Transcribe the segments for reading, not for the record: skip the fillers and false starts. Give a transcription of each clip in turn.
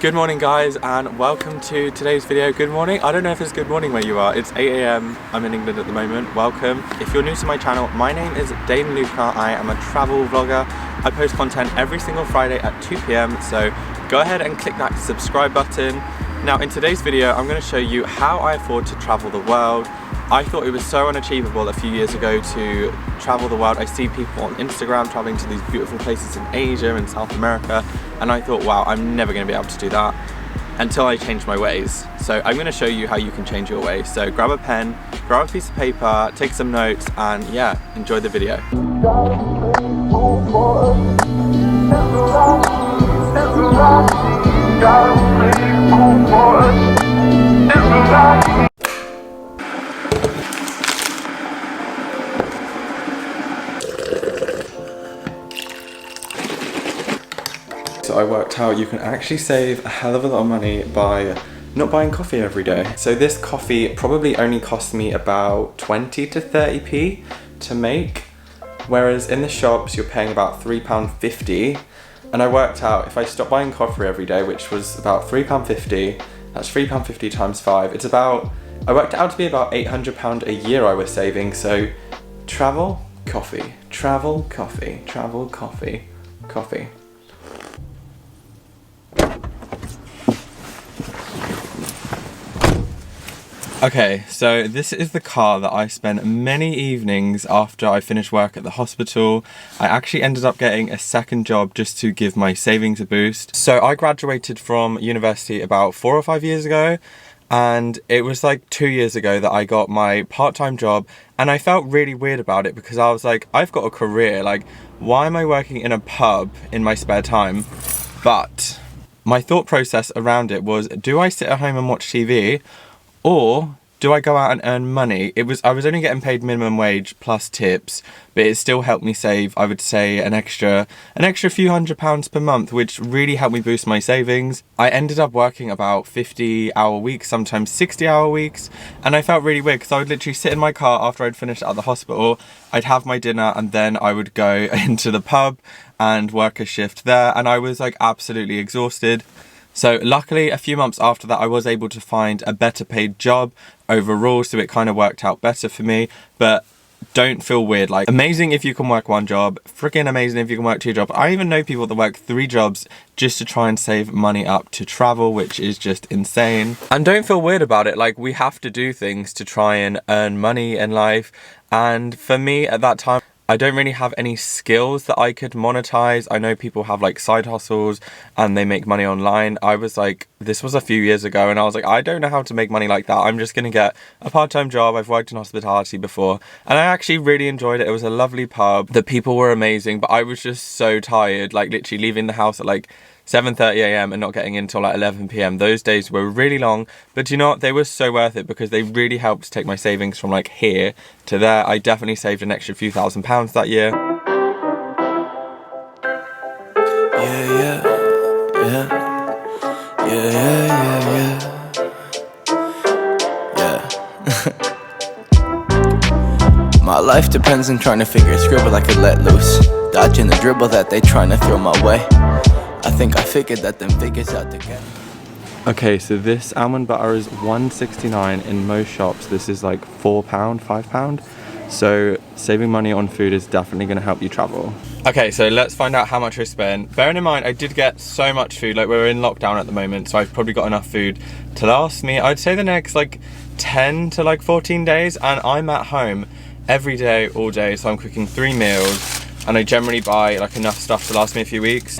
Good morning guys, and welcome to today's video. Good morning. I don't know if it's good morning where you are. It's 8 AM. I'm in England at the moment. Welcome. If you're new to my channel, my name is Dain Luka. I am a travel vlogger. I post content every single Friday at 2 PM, so go ahead and click that subscribe button. Now in today's video, I'm going to show you how I afford to travel the world. I thought it was so unachievable a few years ago to travel the world. I see people on Instagram traveling to these beautiful places in Asia and South America, and I thought, wow, I'm never going to be able to do that until I change my ways. So I'm going to show you how you can change your ways. So grab a pen, grab a piece of paper, take some notes, and yeah, enjoy the video. So I worked out you can actually save a hell of a lot of money by not buying coffee every day. So this coffee probably only cost me about 20 to 30p to make, whereas in the shops you're paying about £3.50. And I worked out if I stop buying coffee every day, which was about £3.50, that's £3.50 times 5. It's about, I worked it out to be about £800 a year I was saving. So travel, coffee, travel, coffee, travel, coffee, coffee. Okay, so this is the car that I spent many evenings after I finished work at the hospital. I actually ended up getting a second job just to give my savings a boost. So I graduated from university about 4 or 5 years ago, and it was like 2 years ago that I got my part-time job, and I felt really weird about it because I was like, I've got a career, like why am I working in a pub in my spare time? But my thought process around it was, do I sit at home and watch TV? Or do I go out and earn money? I was only getting paid minimum wage plus tips, but it still helped me save, I would say, an extra few £100s per month, which really helped me boost my savings. I ended up working about 50-hour weeks, sometimes 60-hour weeks, and I felt really weird because I would literally sit in my car after I'd finished at the hospital, I'd have my dinner, and then I would go into the pub and work a shift there, and I was like absolutely exhausted. So luckily, a few months after that, I was able to find a better paid job overall, so it kind of worked out better for me. But don't feel weird, like amazing if you can work one job, freaking amazing if you can work 2 jobs. I even know people that work 3 jobs just to try and save money up to travel, which is just insane. And don't feel weird about it, like we have to do things to try and earn money in life. And for me at that time, I don't really have any skills that I could monetize. I know people have like side hustles and they make money online. I was like, this was a few years ago, and I was like, I don't know how to make money like that. I'm just gonna get a part-time job. I've worked in hospitality before, and I actually really enjoyed it. It was a lovely pub. The people were amazing, but I was just so tired, like literally leaving the house at like 7:30 AM and not getting in until like 11 PM. Those days were really long, but you know what? They were so worth it because they really helped take my savings from like here to there. I definitely saved an extra few £1,000s that year. My life depends on trying to figure a scribble I could let loose, dodging the dribble that they trying to throw my way. I think I figured that them figures out together. Okay, so this almond butter is £1.69 in most shops. This is like £4, £5. So saving money on food is definitely going to help you travel. Okay, so let's find out how much I spent. Bearing in mind, I did get so much food. Like we're in lockdown at the moment, so I've probably got enough food to last me, I'd say, the next like 10 to like 14 days. And I'm at home every day, all day. So I'm cooking 3 meals, and I generally buy like enough stuff to last me a few weeks.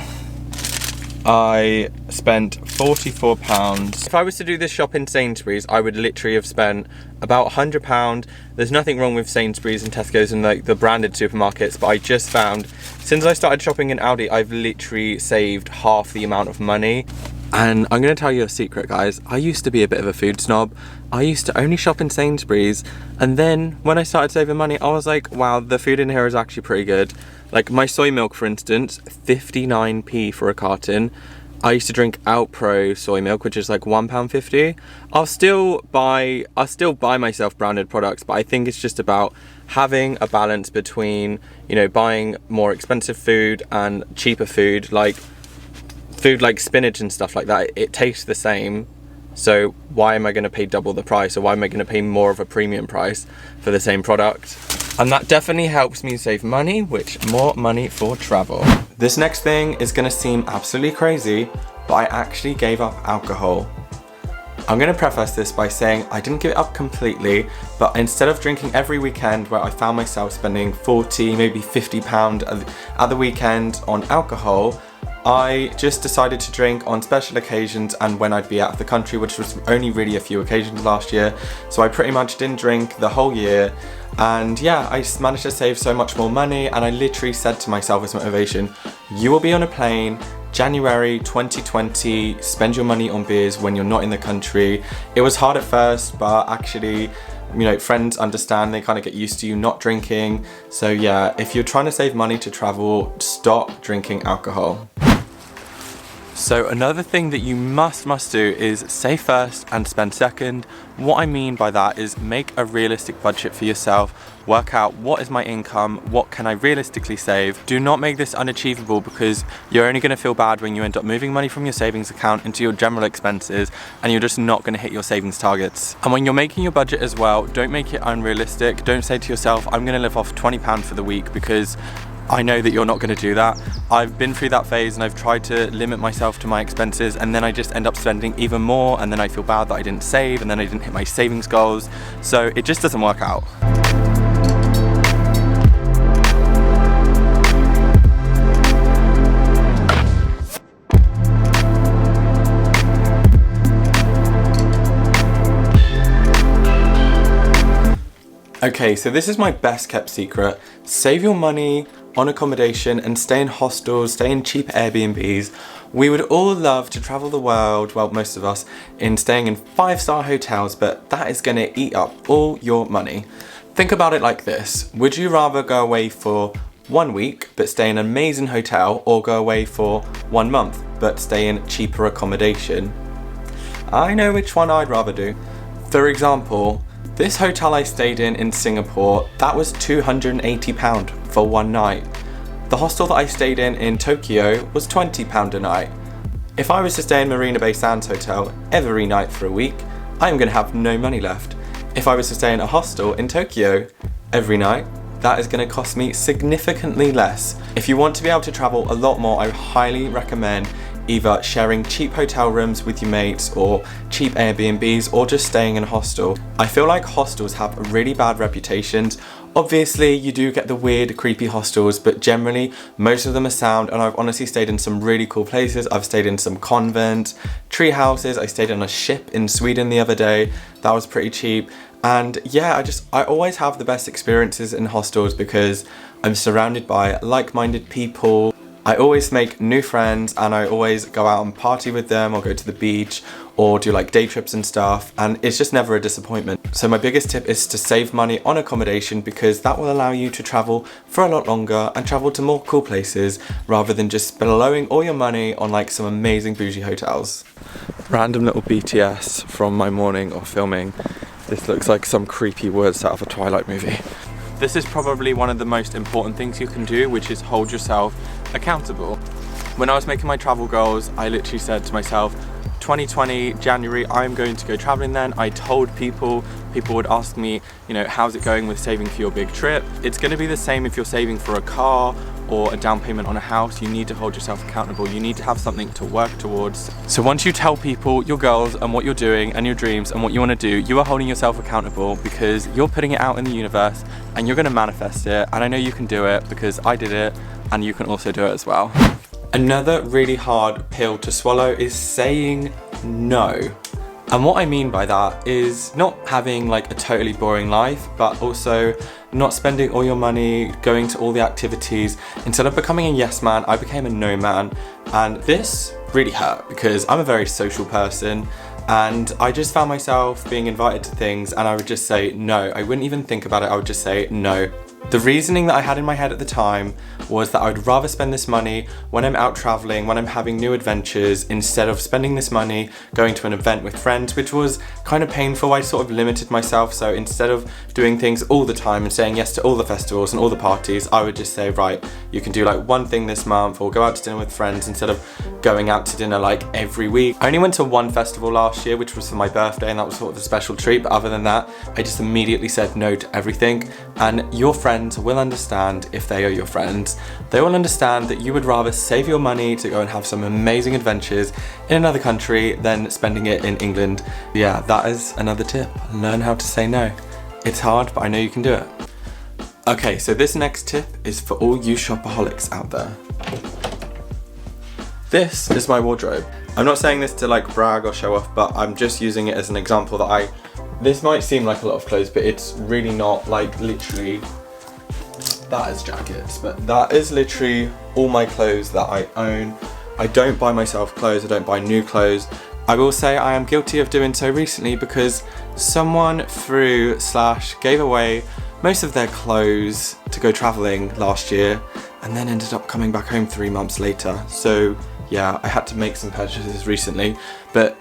I spent £44. If I was to do this shop in Sainsbury's, I would literally have spent about £100. There's nothing wrong with Sainsbury's and Tesco's and like the branded supermarkets, but I just found since I started shopping in Aldi, I've literally saved half the amount of money. And I'm gonna tell you a secret, guys. I used to be a bit of a food snob. I used to only shop in Sainsbury's, and then when I started saving money, I was like, wow, the food in here is actually pretty good. Like my soy milk, for instance, 59p for a carton. I used to drink Outpro soy milk, which is like £1.50. I'll still buy myself branded products, but I think it's just about having a balance between, you know, buying more expensive food and cheaper food. Like food like spinach and stuff like that, it tastes the same. So why am I going to pay double the price, or why am I going to pay more of a premium price for the same product? And that definitely helps me save money, which more money for travel. This next thing is going to seem absolutely crazy, but I actually gave up alcohol. I'm going to preface this by saying I didn't give it up completely, but instead of drinking every weekend where I found myself spending 40, maybe £50 at the weekend on alcohol, I just decided to drink on special occasions and when I'd be out of the country, which was only really a few occasions last year. So I pretty much didn't drink the whole year. And yeah, I just managed to save so much more money, and I literally said to myself as motivation, you will be on a plane January 2020, spend your money on beers when you're not in the country. It was hard at first, but actually, you know, friends understand, they kind of get used to you not drinking. So yeah, if you're trying to save money to travel, stop drinking alcohol. So another thing that you must do is save first and spend second. What I mean by that is make a realistic budget for yourself. Work out, what is my income? What can I realistically save? Do not make this unachievable, because you're only going to feel bad when you end up moving money from your savings account into your general expenses, and you're just not going to hit your savings targets. And when you're making your budget as well, don't make it unrealistic. Don't say to yourself, I'm going to live off £20 for the week, because I know that you're not going to do that. I've been through that phase and I've tried to limit myself to my expenses, and then I just end up spending even more, and then I feel bad that I didn't save, and then I didn't hit my savings goals. So it just doesn't work out. Okay, so this is my best kept secret. Save your money on accommodation and stay in hostels, stay in cheap Airbnbs. We would all love to travel the world, well, most of us, in staying in 5-star hotels, but that is gonna eat up all your money. Think about it like this. Would you rather go away for 1 week but stay in an amazing hotel, or go away for 1 month but stay in cheaper accommodation? I know which one I'd rather do. For example, this hotel I stayed in Singapore, that was £280 for 1 night. The hostel that I stayed in Tokyo was £20 a night. If I was to stay in Marina Bay Sands Hotel every night for a week, I'm going to have no money left. If I was to stay in a hostel in Tokyo every night, that is going to cost me significantly less. If you want to be able to travel a lot more, I highly recommend either sharing cheap hotel rooms with your mates, or cheap Airbnbs, or just staying in a hostel. I feel like hostels have really bad reputations. Obviously, you do get the weird, creepy hostels, but generally, most of them are sound, and I've honestly stayed in some really cool places. I've stayed in some convents, tree houses. I stayed on a ship in Sweden the other day. That was pretty cheap. And yeah, I always have the best experiences in hostels because I'm surrounded by like-minded people. I always make new friends, and I always go out and party with them, or go to the beach, or do like day trips and stuff, and it's just never a disappointment. So my biggest tip is to save money on accommodation, because that will allow you to travel for a lot longer and travel to more cool places, rather than just blowing all your money on like some amazing bougie hotels. Random little BTS from my morning of filming. This looks like some creepy woods out of a Twilight movie. This is probably one of the most important things you can do, which is hold yourself accountable. When I was making my travel goals, I literally said to myself, 2020 January, I'm going to go traveling then. I told people would ask me, you know, how's it going with saving for your big trip? It's going to be the same if you're saving for a car or a down payment on a house. You need to hold yourself accountable. You need to have something to work towards. So once you tell people your goals and what you're doing and your dreams and what you want to do, you are holding yourself accountable, because you're putting it out in the universe and you're going to manifest it. And I know you can do it, because I did it, and you can also do it as well. Another really hard pill to swallow is saying no. And what I mean by that is not having like a totally boring life, but also not spending all your money going to all the activities. Instead of becoming a yes man, I became a no man. And this really hurt, because I'm a very social person, and I just found myself being invited to things and I would just say no. I wouldn't even think about it. I would just say no. The reasoning that I had in my head at the time was that I would rather spend this money when I'm out traveling, when I'm having new adventures, instead of spending this money going to an event with friends, which was kind of painful. I sort of limited myself, so instead of doing things all the time and saying yes to all the festivals and all the parties, I would just say, right, you can do like one thing this month or go out to dinner with friends instead of going out to dinner like every week. I only went to one festival last year, which was for my birthday, and that was sort of a special treat, but other than that, I just immediately said no to everything. And your friends will understand, if they are your friends, they will understand that you would rather save your money to go and have some amazing adventures in another country than spending it in England. Yeah, that is another tip. Learn how to say no. It's hard, but I know you can do it. Okay, so this next tip is for all you shopaholics out there. This is my wardrobe. I'm not saying this to like brag or show off, but I'm just using it as an example that this might seem like a lot of clothes, but it's really not. Like literally, that is jackets, but that is literally all my clothes that I own. I don't buy myself clothes, I don't buy new clothes. I will say I am guilty of doing so recently because someone gave away most of their clothes to go traveling last year and then ended up coming back home 3 months later. So yeah, I had to make some purchases recently, but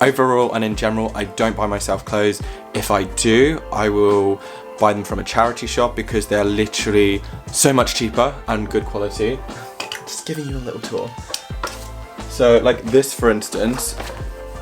overall and in general, I don't buy myself clothes. If I do, I will buy them from a charity shop because they're literally so much cheaper and good quality. Just giving you a little tour. So like this, for instance,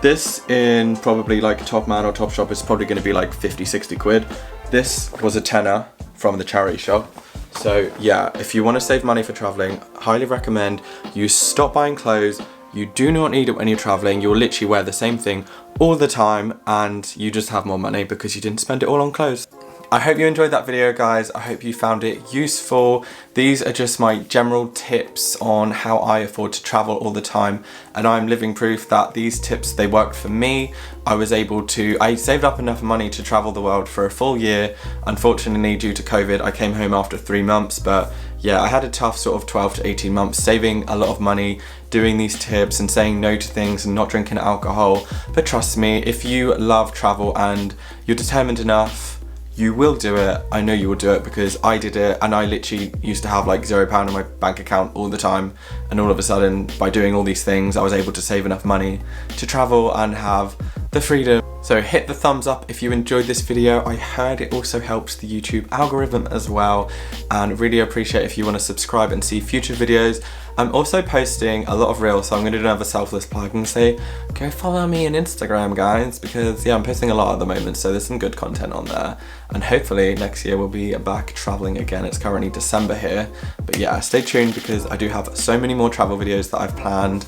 this in probably like Top Man or Topshop is probably going to be like 50-60 quid. This was a tenner from the charity shop. So yeah, if you want to save money for traveling, highly recommend you stop buying clothes. You do not need it when you're traveling. You'll literally wear the same thing all the time and you just have more money because you didn't spend it all on clothes. I hope you enjoyed that video, guys. I hope you found it useful. These are just my general tips on how I afford to travel all the time, and I'm living proof that these tips, they worked for me. I saved up enough money to travel the world for a full year. Unfortunately, due to COVID, I came home after 3 months, but yeah, I had a tough sort of 12 to 18 months saving a lot of money, doing these tips and saying no to things and not drinking alcohol. But trust me, if you love travel and you're determined enough, you will do it. I know you will do it because I did it, and I literally used to have like £0 in my bank account all the time, and all of a sudden by doing all these things I was able to save enough money to travel and have the freedom. So hit the thumbs up if you enjoyed this video. I heard it also helps the YouTube algorithm as well, and really appreciate if you want to subscribe and see future videos. I'm also posting a lot of reels, so I'm going to do another selfless plug and say go follow me on Instagram, guys, because yeah, I'm posting a lot at the moment, so there's some good content on there, and hopefully next year we'll be back traveling again. It's currently December here, but yeah, stay tuned because I do have so many more travel videos that I've planned.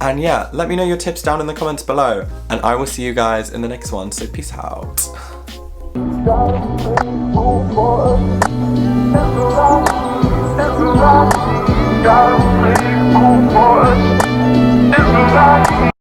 And yeah, let me know your tips down in the comments below, and I will see you guys in the next one, so peace out. Gotta play